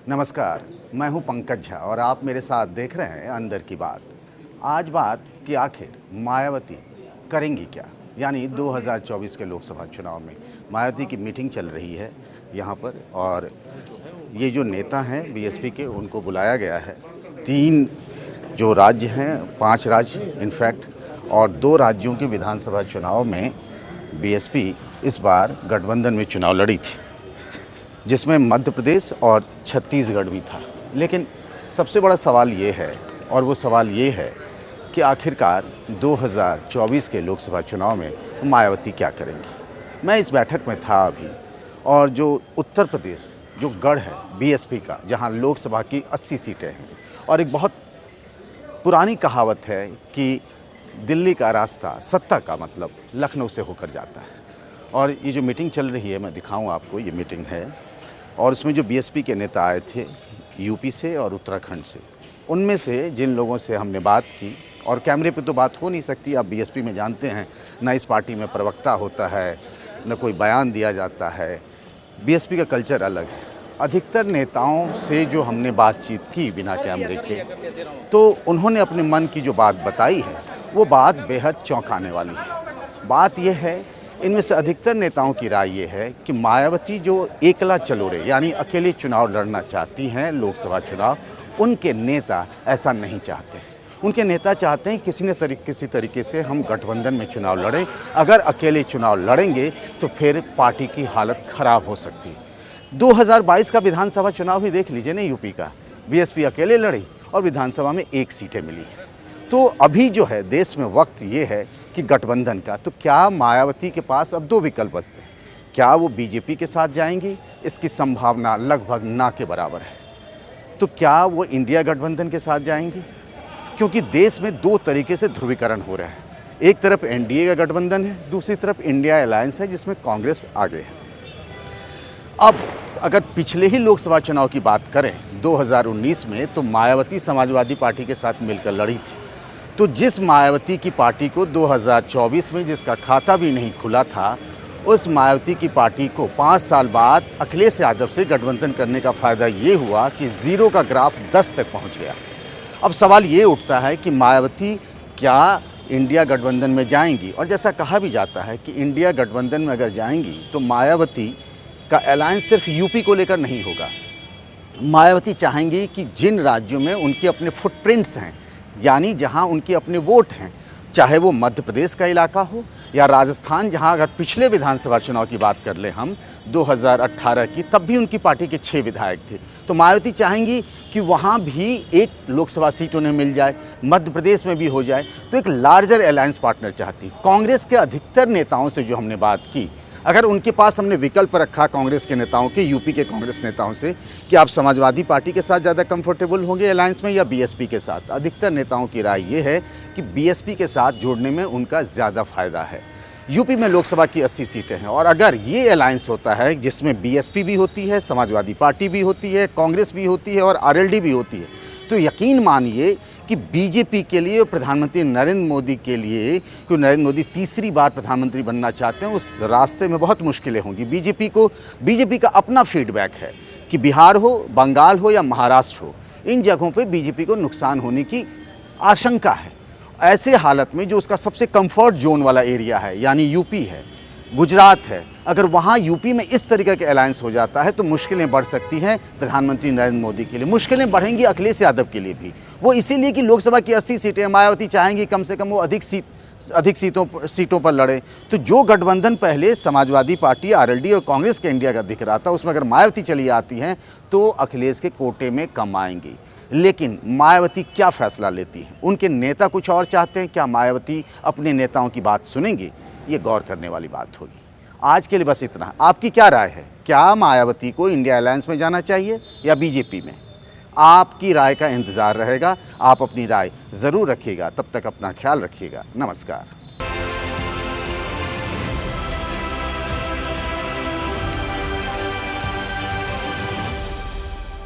नमस्कार, मैं हूं पंकज झा और आप मेरे साथ देख रहे हैं अंदर की बात। आज बात कि आखिर मायावती करेंगी क्या, यानी 2024 के लोकसभा चुनाव में मायावती की मीटिंग चल रही है यहाँ पर और ये जो नेता हैं बीएसपी के उनको बुलाया गया है। 3 जो राज्य हैं, 5 राज्य इनफैक्ट, और 2 राज्यों के विधानसभा चुनाव में बीएसपी इस बार गठबंधन में चुनाव लड़ी थी, जिसमें मध्य प्रदेश और छत्तीसगढ़ भी था। लेकिन सबसे बड़ा सवाल ये है, और वो सवाल ये है कि आखिरकार 2024 के लोकसभा चुनाव में मायावती क्या करेंगी। मैं इस बैठक में था अभी, और जो उत्तर प्रदेश जो गढ़ है बीएसपी का, जहां लोकसभा की 80 सीटें हैं, और एक बहुत पुरानी कहावत है कि दिल्ली का रास्ता सत्ता का मतलब लखनऊ से होकर जाता है। और ये जो मीटिंग चल रही है, मैं दिखाऊं आपको, ये मीटिंग है, और इसमें जो बीएसपी के नेता आए थे यूपी से और उत्तराखंड से, उनमें से जिन लोगों से हमने बात की, और कैमरे पे तो बात हो नहीं सकती, आप बीएसपी में जानते हैं ना, इस पार्टी में प्रवक्ता होता है न कोई बयान दिया जाता है। बीएसपी का कल्चर अलग है। अधिकतर नेताओं से जो हमने बातचीत की बिना कैमरे के, तो उन्होंने अपने मन की जो बात बताई है वो बात बेहद चौंकाने वाली है। बात यह है, इनमें से अधिकतर नेताओं की राय ये है कि मायावती जो एकला चलोरे यानी अकेले चुनाव लड़ना चाहती हैं लोकसभा चुनाव, उनके नेता ऐसा नहीं चाहते। उनके नेता चाहते हैं किसी तरीके से हम गठबंधन में चुनाव लड़ें। अगर अकेले चुनाव लड़ेंगे तो फिर पार्टी की हालत ख़राब हो सकती है। 2022 का विधानसभा चुनाव ही देख लीजिए ना, यूपी का बीएसपी अकेले लड़ी और विधानसभा में 1 सीटें मिली। तो अभी जो है देश में वक्त ये है कि गठबंधन का, तो क्या मायावती के पास अब 2 विकल्प बचते हैं। क्या वो बीजेपी के साथ जाएंगी, इसकी संभावना लगभग ना के बराबर है। तो क्या वो इंडिया गठबंधन के साथ जाएंगी, क्योंकि देश में 2 तरीके से ध्रुवीकरण हो रहा है। एक तरफ एनडीए का गठबंधन है, दूसरी तरफ इंडिया अलायंस है जिसमें कांग्रेस आगे है। अब अगर पिछले ही लोकसभा चुनाव की बात करें 2019 में, तो मायावती समाजवादी पार्टी के साथ मिलकर लड़ी थी। तो जिस मायावती की पार्टी को 2024 में, जिसका खाता भी नहीं खुला था, उस मायावती की पार्टी को 5 साल बाद अखिलेश यादव से गठबंधन करने का फ़ायदा ये हुआ कि 0 का ग्राफ 10 तक पहुंच गया। अब सवाल ये उठता है कि मायावती क्या इंडिया गठबंधन में जाएंगी, और जैसा कहा भी जाता है कि इंडिया गठबंधन में अगर जाएंगी तो मायावती का अलायंस सिर्फ यूपी को लेकर नहीं होगा। मायावती चाहेंगी कि जिन राज्यों में उनके अपने फुटप्रिंट्स हैं, यानी जहां उनके अपने वोट हैं, चाहे वो मध्य प्रदेश का इलाका हो या राजस्थान, जहां अगर पिछले विधानसभा चुनाव की बात कर लें हम 2018 की, तब भी उनकी पार्टी के 6 विधायक थे। तो मायावती चाहेंगी कि वहां भी एक लोकसभा सीट उन्हें मिल जाए, मध्य प्रदेश में भी हो जाए। तो एक लार्जर अलायंस पार्टनर चाहती। कांग्रेस के अधिकतर नेताओं से जो हमने बात की, अगर उनके पास हमने विकल्प रखा कांग्रेस के नेताओं के, यूपी के कांग्रेस नेताओं से, कि आप समाजवादी पार्टी के साथ ज़्यादा कंफर्टेबल होंगे अलायंस में या बीएसपी के साथ, अधिकतर नेताओं की राय ये है कि बीएसपी के साथ जोड़ने में उनका ज़्यादा फायदा है। यूपी में लोकसभा की 80 सीटें हैं, और अगर ये अलायंस होता है जिसमें बीएसपी भी होती है, समाजवादी पार्टी भी होती है, कांग्रेस भी होती है और आरएलडी भी होती है, तो यकीन मानिए कि बीजेपी के लिए, प्रधानमंत्री नरेंद्र मोदी के लिए, क्योंकि नरेंद्र मोदी तीसरी बार प्रधानमंत्री बनना चाहते हैं, उस रास्ते में बहुत मुश्किलें होंगी। बीजेपी का अपना फीडबैक है कि बिहार हो, बंगाल हो या महाराष्ट्र हो, इन जगहों पे बीजेपी को नुकसान होने की आशंका है। ऐसे हालत में जो उसका सबसे कंफर्ट जोन वाला एरिया है, यानी यूपी है, गुजरात है, अगर वहाँ यूपी में इस तरीके के अलायंस हो जाता है तो मुश्किलें बढ़ सकती हैं प्रधानमंत्री नरेंद्र मोदी के लिए। मुश्किलें बढ़ेंगी अखिलेश यादव के लिए भी। वो इसीलिए कि लोकसभा की 80 सीटें मायावती चाहेंगी कम से कम वो अधिक सीटों पर लड़े। तो जो गठबंधन पहले समाजवादी पार्टी, आरएलडी और कांग्रेस के इंडिया का दिख रहा था, उसमें अगर मायावती चली आती हैं तो अखिलेश के कोटे में कम आएंगी। लेकिन मायावती क्या फैसला लेती हैं, उनके नेता कुछ और चाहते हैं, क्या मायावती अपने नेताओं की बात सुनेंगी, ये गौर करने वाली बात होगी। आज के लिए बस इतना। आपकी क्या राय है, क्या मायावती को इंडिया अलायंस में जाना चाहिए या बीजेपी में? आपकी राय का इंतज़ार रहेगा। आप अपनी राय ज़रूर रखिएगा। तब तक अपना ख्याल रखिएगा। नमस्कार।